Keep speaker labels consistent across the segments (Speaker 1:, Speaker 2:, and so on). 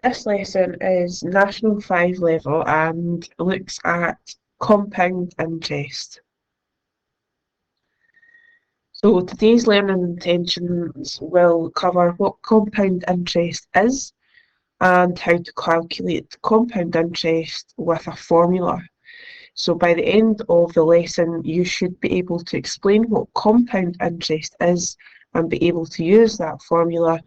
Speaker 1: This lesson is National 5 level and looks at compound interest. So today's learning intentions will cover what compound interest is and how to calculate compound interest with a formula. So by the end of the lesson, you should be able to explain what compound interest is and be able to use that formula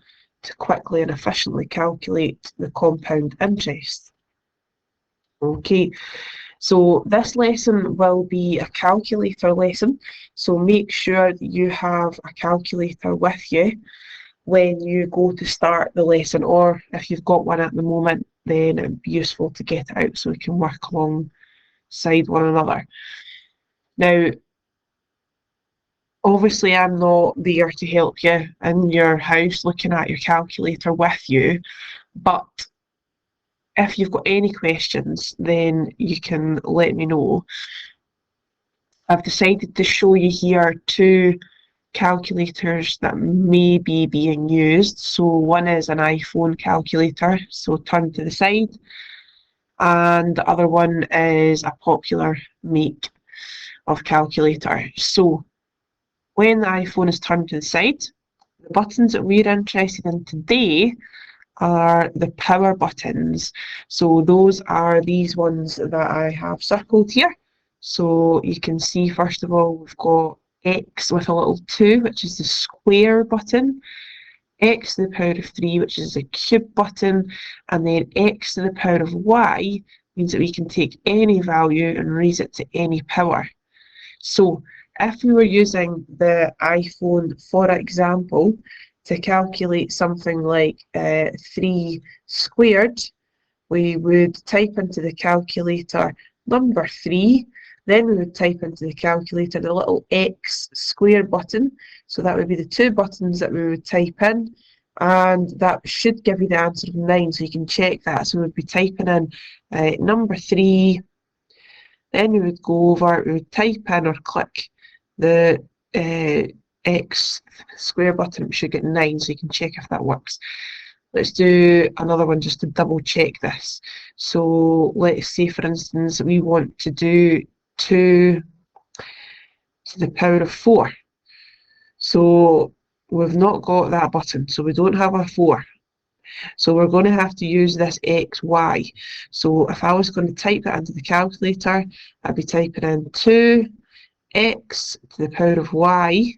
Speaker 1: to quickly and efficiently calculate the compound interest. Okay, so this lesson will be a calculator lesson, so make sure that you have a calculator with you when you go to start the lesson, or if you've got one at the moment, then it would be useful to get it out so we can work alongside one another. Now, obviously I'm not there to help you in your house looking at your calculator with you, but if you've got any questions, then you can let me know. I've decided to show you here two calculators that may be being used. So one is an iPhone calculator, so turn to the side, and the other one is a popular make of calculator. So when the iPhone is turned to the side, the buttons that we're interested in today are the power buttons. So those are these ones that I have circled here. So you can see, first of all, we've got X with a little 2, which is the square button, X to the power of 3, which is the cube button, and then X to the power of Y means that we can take any value and raise it to any power. So if we were using the iPhone, for example, to calculate something like 3 squared, we would type into the calculator number 3, then we would type into the calculator the little X square button, so that would be the two buttons that we would type in, and that should give you the answer of 9, so you can check that. So we'd be typing in number 3, then we would go over, we would type in or click the X square button, we should get 9, so you can check if that works. Let's do another one just to double check this. So let's say, for instance, we want to do 2 to the power of 4. So we've not got that button, so we don't have a 4. So we're going to have to use this XY. So if I was going to type that into the calculator, I'd be typing in 2x to the power of y,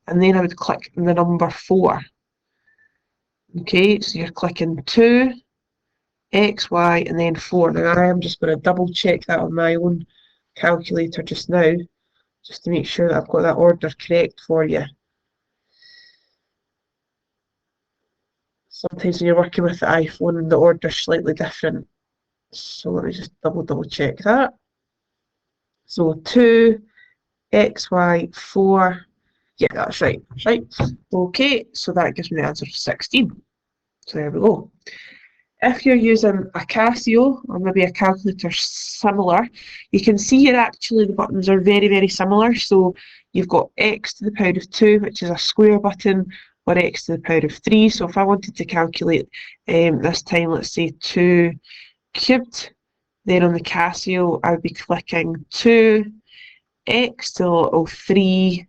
Speaker 1: and then I would click the number 4. Okay, so you're clicking 2, x, y, and then 4. Now I am just going to double check that on my own calculator just now, just to make sure that I've got that order correct for you. Sometimes when you're working with the iPhone, the order's slightly different. So let me just double check that. So 2, x, y, 4. Yeah, that's right. Right. Okay, so that gives me the answer of 16. So there we go. If you're using a Casio or maybe a calculator similar, you can see here actually the buttons are very, very similar. So you've got X to the power of 2, which is a square button, or X to the power of 3. So if I wanted to calculate this time, let's say 2 cubed, then on the Casio I would be clicking 2, X to the little 3,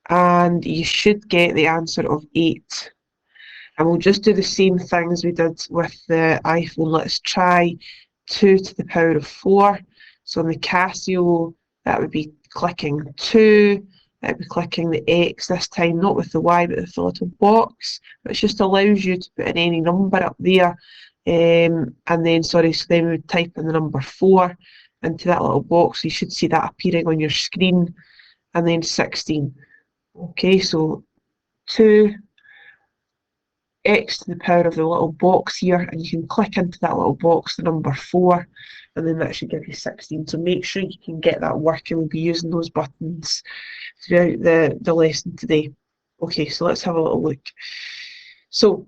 Speaker 1: and you should get the answer of 8. And we'll just do the same thing as we did with the iPhone. Let's try 2 to the power of 4. So on the Casio, that would be clicking 2. That would be clicking the X this time, not with the Y, but with the little box, which just allows you to put in any number up there. And then, so then we would type in the number 4 into that little box. You should see that appearing on your screen. And then 16. Okay, so 2 x to the power of the little box here, and you can click into that little box, the number 4, and then that should give you 16. So make sure you can get that working. We'll be using those buttons throughout the lesson today. Okay, so let's have a little look. So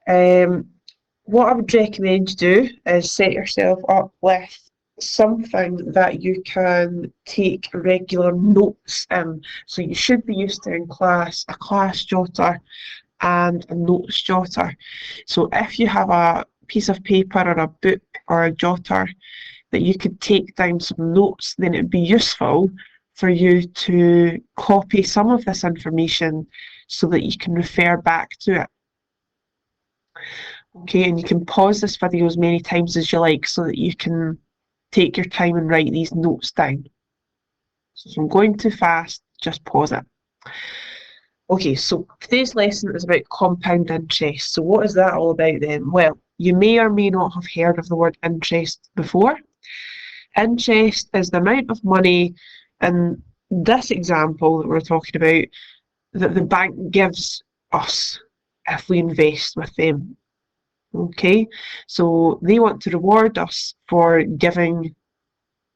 Speaker 1: what I would recommend you do is set yourself up with something that you can take regular notes in. So you should be used to in class a class jotter and a notes jotter. So if you have a piece of paper or a book or a jotter that you could take down some notes, then it would be useful for you to copy some of this information so that you can refer back to it. Okay, and you can pause this video as many times as you like so that you can take your time and write these notes down. So if I'm going too fast, just pause it. Okay, so today's lesson is about compound interest. So what is that all about then? Well, you may or may not have heard of the word interest before. Interest is the amount of money in this example that we're talking about that the bank gives us if we invest with them. Okay, so they want to reward us for giving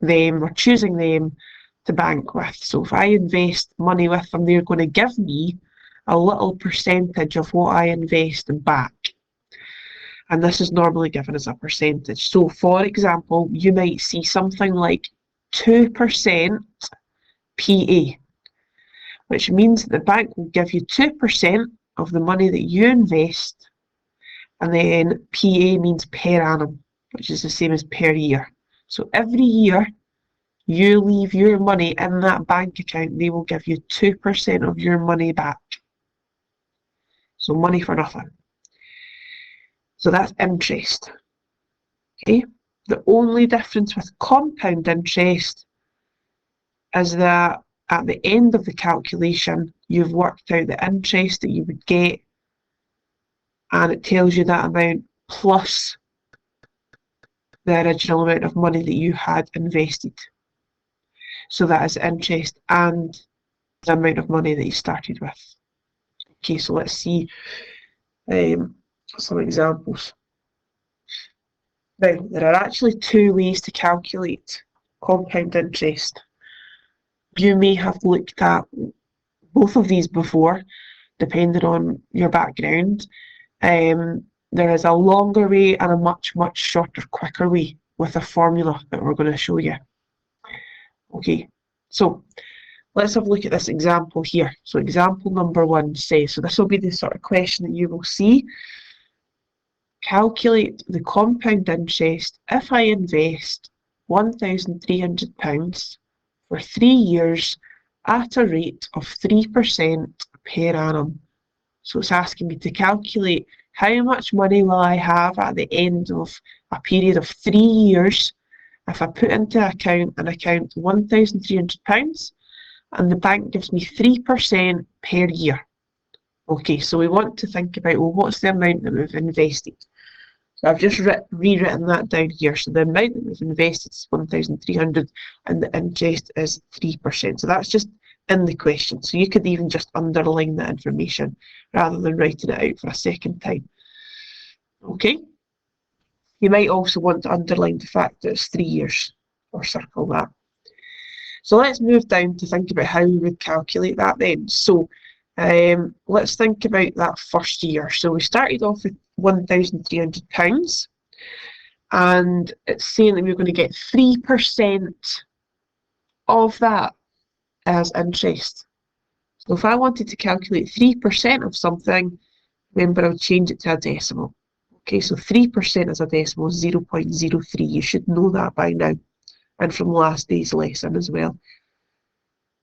Speaker 1: them or choosing them to bank with. So if I invest money with them, they're going to give me a little percentage of what I invest back. And this is normally given as a percentage. So for example, you might see something like 2% PA, which means that the bank will give you 2% of the money that you invest, and then PA means per annum, which is the same as per year. So every year you leave your money in that bank account, they will give you 2% of your money back. So money for nothing. So that's interest. Okay. The only difference with compound interest is that at the end of the calculation, you've worked out the interest that you would get, and it tells you that amount plus the original amount of money that you had invested. So that is interest and the amount of money that you started with. Okay, so let's see some examples. Now, there are actually two ways to calculate compound interest. You may have looked at both of these before, depending on your background. There is a longer way and a much shorter, quicker way with a formula that we're going to show you. Okay, so let's have a look at this example here. So example number 1 says, so this will be the sort of question that you will see. Calculate the compound interest if I invest £1,300 for 3 years at a rate of 3% per annum. So it's asking me to calculate how much money will I have at the end of a period of 3 years if I put into an account £1,300 and the bank gives me 3% per year. Okay, so we want to think about, well, what's the amount that we've invested? So I've just rewritten that down here. So the amount that we've invested is 1,300 and the interest is 3%. So that's just in the question. So you could even just underline that information rather than writing it out for a second time. Okay. You might also want to underline the fact that it's 3 years, or circle that. So let's move down to think about how we would calculate that then. So let's think about that first year. So we started off with £1,300 and it's saying that we're going to get 3% of that as interest. So if I wanted to calculate 3% of something, remember I'll change it to a decimal. Okay, so 3% is a decimal, 0.03. You should know that by now, and from last day's lesson as well.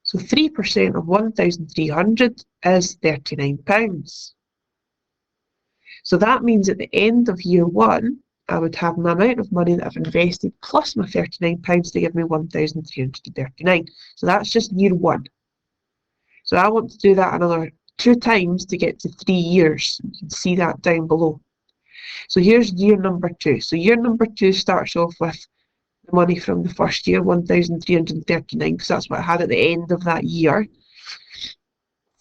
Speaker 1: So 3% of 1,300 is £39. So that means at the end of year 1, I would have my amount of money that I've invested plus my £39 to give me 1,339. So that's just year 1. So I want to do that another 2 times to get to 3 years. You can see that down below. So here's year number 2. So year number 2 starts off with the money from the first year, 1,339, because that's what I had at the end of that year.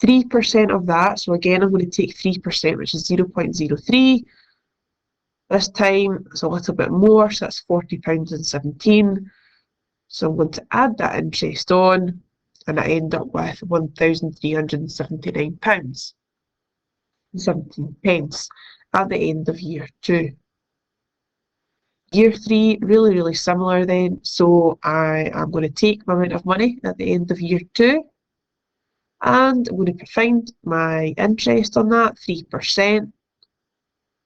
Speaker 1: 3% of that, so again I'm going to take 3%, which is 0.03. This time it's a little bit more, so that's £40.17. So I'm going to add that interest on, and I end up with £1,379.17 at the end of year 2. Year 3, really similar then. So I am going to take my amount of money at the end of year 2, and I'm going to find my interest on that, 3%.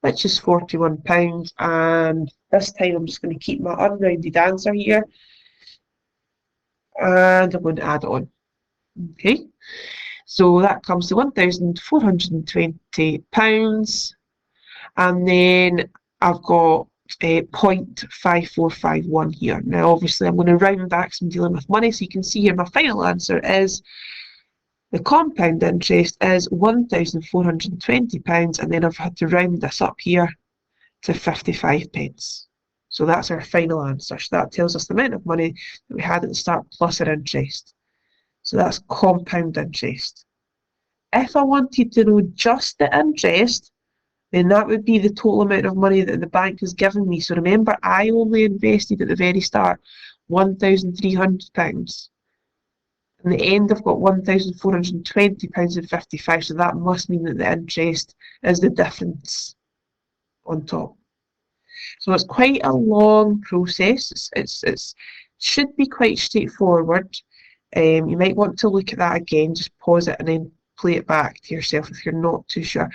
Speaker 1: which is £41. And this time I'm just going to keep my unrounded answer here, and I'm going to add on. Okay, so that comes to £1,420, and then I've got 0.5451 here. Now obviously I'm going to round back because I'm dealing with money, so you can see here my final answer is the compound interest is £1,420, and then I've had to round this up here to 55p. So that's our final answer. So that tells us the amount of money that we had at the start plus our interest. So that's compound interest. If I wanted to know just the interest, then that would be the total amount of money that the bank has given me. So remember, I only invested at the very start £1,300. In the end, I've got £1,420.55, so that must mean that the interest is the difference on top. So it's quite a long process. It should be quite straightforward. You might want to look at that again, just pause it and then play it back to yourself if you're not too sure.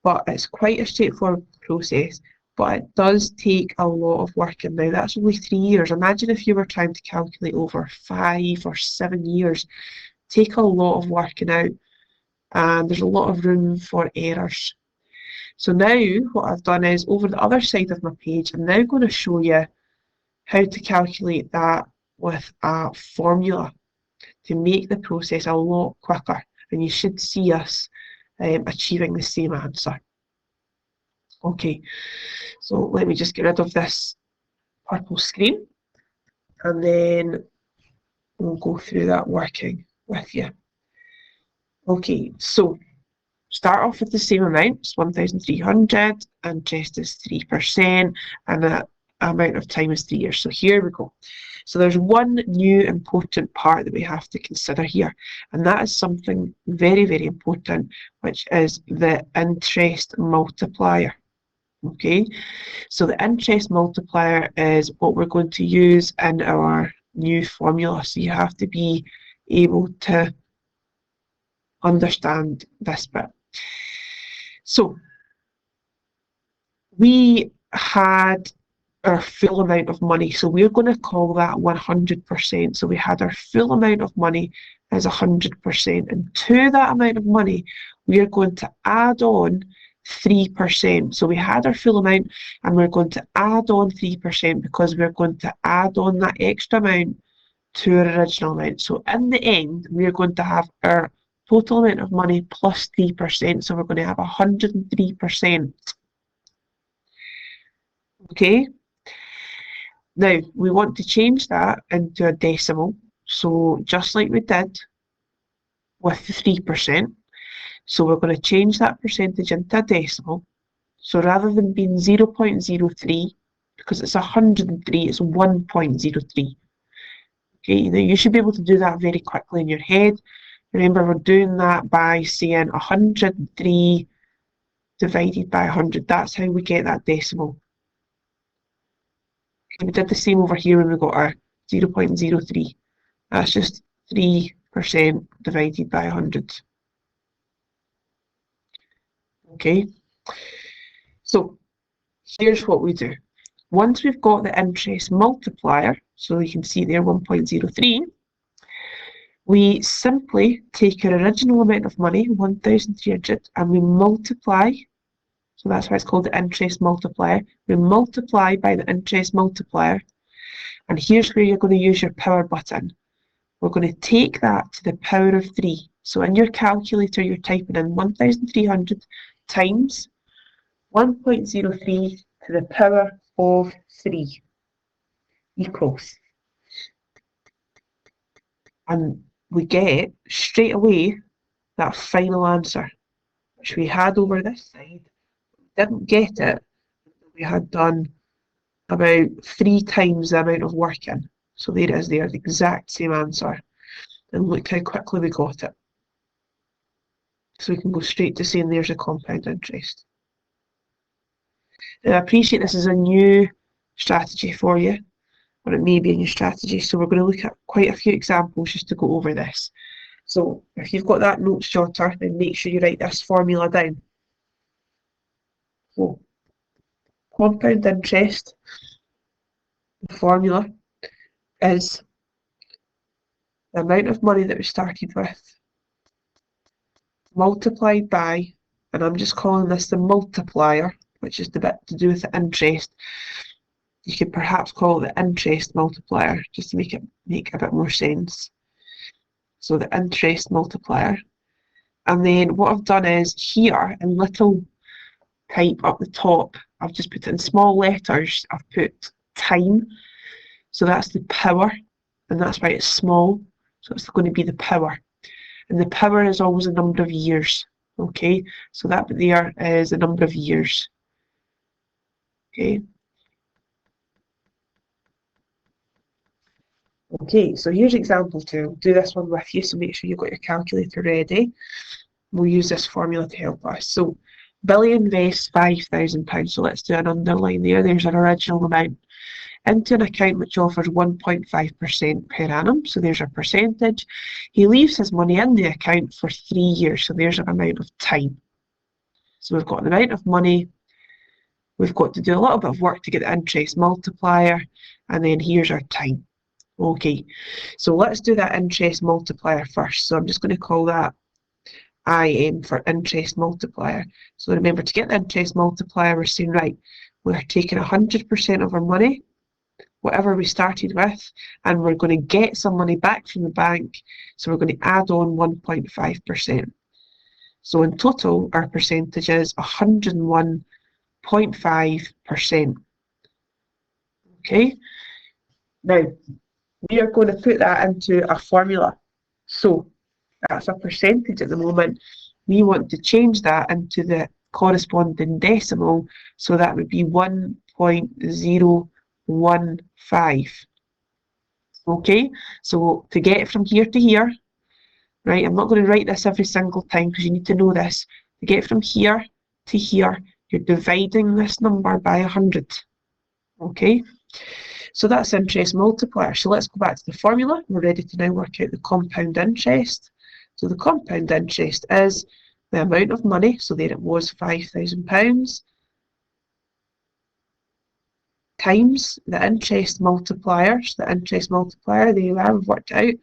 Speaker 1: But it's quite a straightforward process, but it does take a lot of work. And now that's only 3 years. Imagine if you were trying to calculate over 5 or 7 years. Take a lot of working out, and there's a lot of room for errors. So now what I've done is, over the other side of my page, I'm now going to show you how to calculate that with a formula to make the process a lot quicker, and you should see us achieving the same answer. Okay, so let me just get rid of this purple screen, and then we'll go through that working with you. Okay, so start off with the same amount, it's 1,300, interest is 3%, and the amount of time is 3 years. So here we go. So there's one new important part that we have to consider here, and that is something very, very important, which is the interest multiplier. Okay, so the interest multiplier is what we're going to use in our new formula. So you have to be able to understand this bit. So we had our full amount of money, so we're going to call that 100%. So we had our full amount of money as 100%, and to that amount of money we are going to add on 3%. So we had our full amount and we're going to add on 3% because we're going to add on that extra amount to our original amount. So in the end, we're going to have our total amount of money plus 3%. So we're going to have 103%. Okay. Now we want to change that into a decimal. So just like we did with the 3%, so we're going to change that percentage into a decimal. So rather than being 0.03, because it's 103, it's 1.03. Okay, now you should be able to do that very quickly in your head. Remember, we're doing that by saying 103 divided by 100. That's how we get that decimal. And we did the same over here when we got our 0.03. That's just 3% divided by 100. Okay, so here's what we do. Once we've got the interest multiplier, so you can see there 1.03, we simply take our original amount of money, 1,300, and we multiply, so that's why it's called the interest multiplier. We multiply by the interest multiplier, and here's where you're going to use your power button. We're going to take that to the power of 3. So in your calculator, you're typing in 1,300 times 1.03 to the power of 3 equals. And we get straight away that final answer, which we had over this side. We didn't get it. We had done about 3 times the amount of work in. So there it is there, the exact same answer. And look how quickly we got it. So we can go straight to saying there's a compound interest. Now, I appreciate this is a new strategy for you, or it may be a new strategy, so we're going to look at quite a few examples just to go over this. So if you've got that notes jotter, then make sure you write this formula down. So Compound interest, the formula is the amount of money that we started with multiplied by, and I'm just calling this the multiplier, which is the bit to do with the interest. You could perhaps call it the interest multiplier, just to make a bit more sense. So the interest multiplier. And then what I've done is here in little type up the top, I've just put it in small letters, I've put time. So that's the power, and that's why it's small. So it's going to be the power. And the power is always a number of years. Okay, so that there is a number of years. Okay. Okay, so here's example 2. I'll do this one with you, so make sure you've got your calculator ready. We'll use this formula to help us. So Billy invests £5,000. So let's do an underline there. There's an original amount into an account which offers 1.5% per annum. So there's a percentage. He leaves his money in the account for 3 years. So there's an amount of time. So we've got an amount of money. We've got to do a little bit of work to get the interest multiplier. And then here's our time. Okay, so let's do that interest multiplier first. So I'm just going to call that IM for interest multiplier. So remember, to get the interest multiplier, we're saying, right, we're taking 100% of our money, whatever we started with, and we're going to get some money back from the bank. So we're going to add on 1.5%. So in total, our percentage is 101.5%. Okay, now we are going to put that into a formula. So that's a percentage at the moment. We want to change that into the corresponding decimal, so that would be 1.015. Okay, so to get from here to here, right, I'm not going to write this every single time because you need to know this. To get from here to here, you're dividing this number by 100. Okay, so that's interest multiplier. So let's go back to the formula. We're ready to now work out the compound interest. So the compound interest is the amount of money, so there it was, £5,000, times the interest multiplier. So the interest multiplier, there you are, we've worked out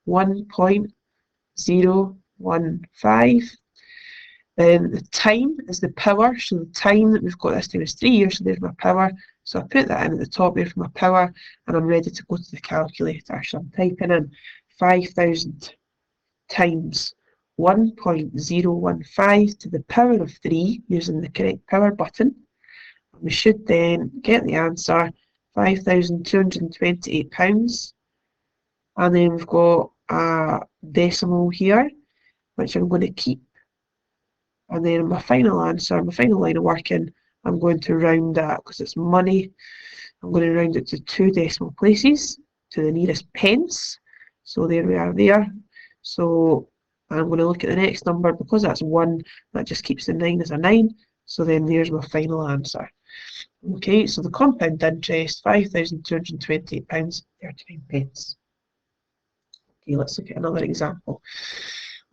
Speaker 1: 1.015. Then the time is the power, so the time that we've got this time is 3 years, so there's my power. So I put that in at the top there for my power, and I'm ready to go to the calculator. So I'm typing in 5,000 times 1.015 to the power of 3 using the correct power button. We should then get the answer, £5,228. And then we've got a decimal here, which I'm going to keep. And then my final answer, my final line of working, I'm going to round that because it's money. I'm going to round it to 2 decimal places to the nearest pence. So there we are there. So I'm going to look at the next number. Because that's 1, that just keeps the 9 as a 9. So then there's my final answer. Okay, so the compound interest, £5,228.39. Okay, let's look at another example.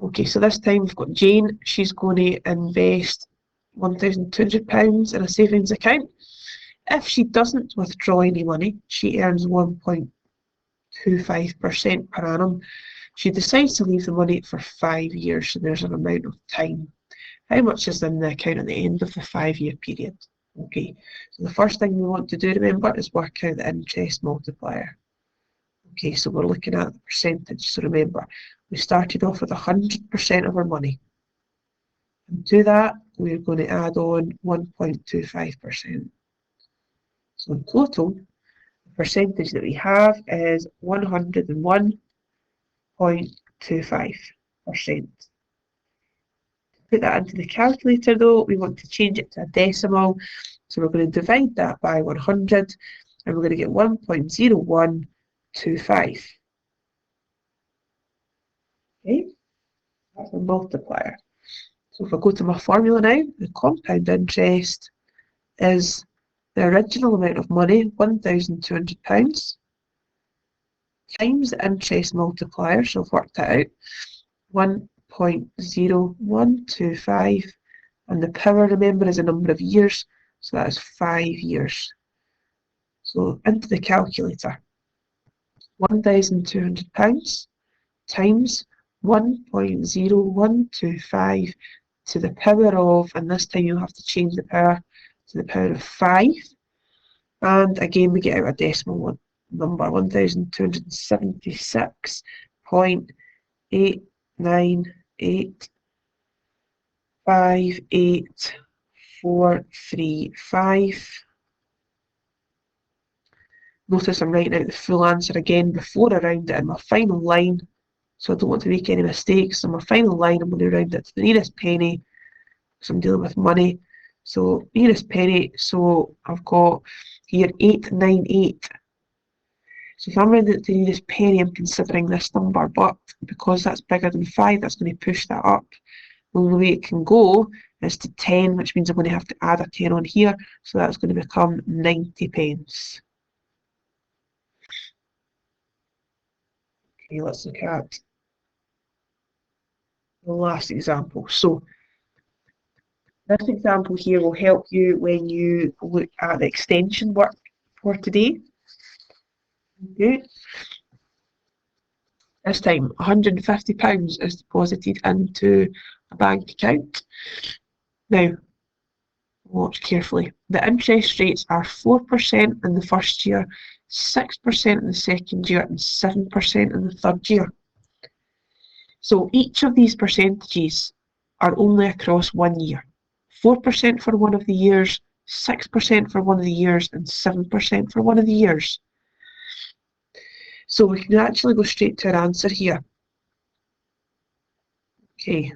Speaker 1: Okay, so this time we've got Jane. She's going to invest £1,200 in a savings account. If she doesn't withdraw any money, she earns 1.25% per annum. She decides to leave the money for 5 years, so there's an amount of time. How much is in the account at the end of the 5-year period? Okay, so the first thing we want to do, remember, is work out the interest multiplier. Okay, so we're looking at the percentage. So remember, we started off with 100% of our money. And to that, we're going to add on 1.25%. So in total, the percentage that we have is 101.25%. Put that into the calculator though, we want to change it to a decimal. So we're going to divide that by 100 and we're going to get 1.0125. Okay, that's a multiplier. So if I go to my formula now, the compound interest is the original amount of money, £1,200, times the interest multiplier, so I've worked that out, 1.0125, and the power, remember, is a number of years, So that is 5 years. So into the calculator. £1,200 times 1.0125 to the power of, and this time you'll have to change the power to the power of 5. And again, we get out a decimal number, 1,276.89858,435. Notice I'm writing out the full answer again before I round it in my final line, so I don't want to make any mistakes. So my final line, I'm going to round it to the nearest penny, because I'm dealing with money. So nearest penny, so I've got here 898. So if I'm rounding it to the nearest penny, I'm considering this number, but because that's bigger than 5, that's going to push that up. The only way it can go is to 10, which means I'm going to have to add a 10 on here, so that's going to become 90 pence. Okay, let's look at the last example. So this example here will help you when you look at the extension work for today. Okay. This time, £150 is deposited into a bank account. Now, watch carefully. The interest rates are 4% in the first year, 6% in the second year, and 7% in the third year. So each of these percentages are only across 1 year. 4% for one of the years, 6% for one of the years, and 7% for one of the years. So we can actually go straight to our answer here. Okay.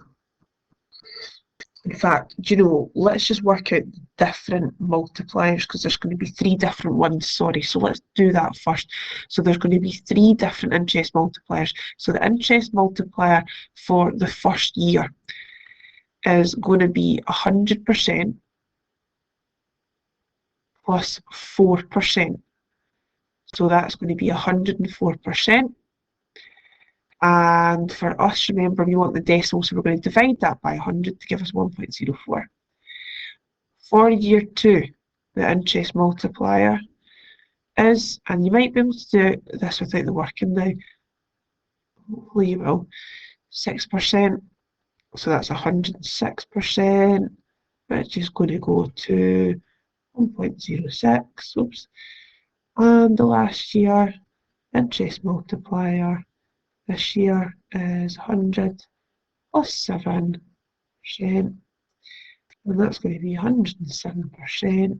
Speaker 1: In fact, do you know, let's just work out different multipliers, because there's going to be 3 different ones, sorry. So let's do that first. So there's going to be 3 different interest multipliers. So the interest multiplier for the first year is going to be 100% plus 4%. So that's going to be 104%. And for us, remember, we want the decimal, so we're going to divide that by 100 to give us 1.04. For year 2, the interest multiplier is, and you might be able to do this without the working now, hopefully you will, 6%, so that's 106%, which is going to go to 1.06, oops, and the last year interest multiplier this year is 100 plus 7%, and that's going to be 107%,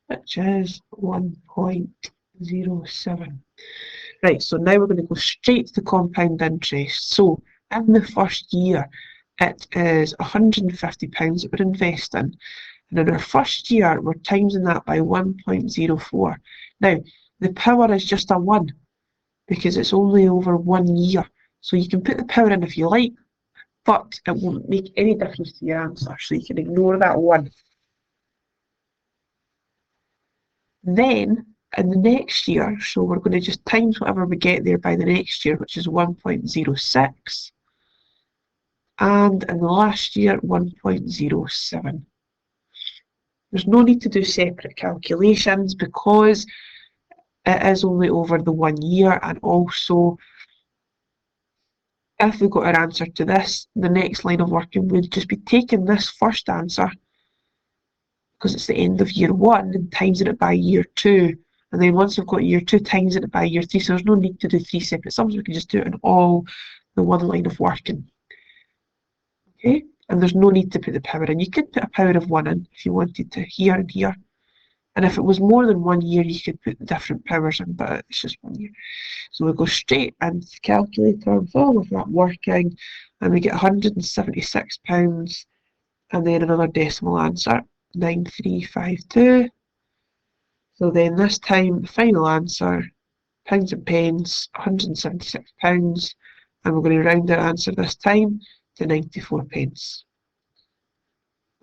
Speaker 1: which is 1.07. Right, so now we're going to go straight to the compound interest. So in the first year, it is £150 that we're investing. And in our first year, we're timesing that by 1.04. Now, the power is just a 1, because it's only over 1 year. So you can put the power in if you like, but it won't make any difference to your answer. So you can ignore that 1. Then, in the next year, so we're going to just times whatever we get there by the next year, which is 1.06. And in the last year, 1.07. There's no need to do separate calculations because it is only over the 1 year, and also if we got our answer to this, the next line of working would just be taking this first answer, because it's the end of year 1, and timesing it by year 2. And then once we've got year 2, timesing it by year 3. So there's no need to do 3 separate sums. We can just do it in all the one line of working. Okay? And there's no need to put the power in. You could put a power of 1 in if you wanted to, here and here. And if it was more than 1 year, you could put the different powers in, but it's just 1 year. So we go straight into the calculator with all of that working, and we get £176, and then another decimal answer, 9352. So then this time, the final answer, pounds and pence, £176, and we're going to round our answer this time to 94 pence.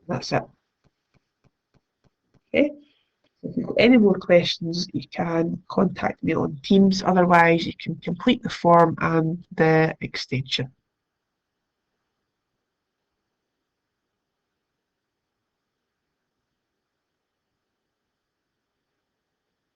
Speaker 1: That's it. Okay. If you've got any more questions, you can contact me on Teams. Otherwise, you can complete the form and the extension.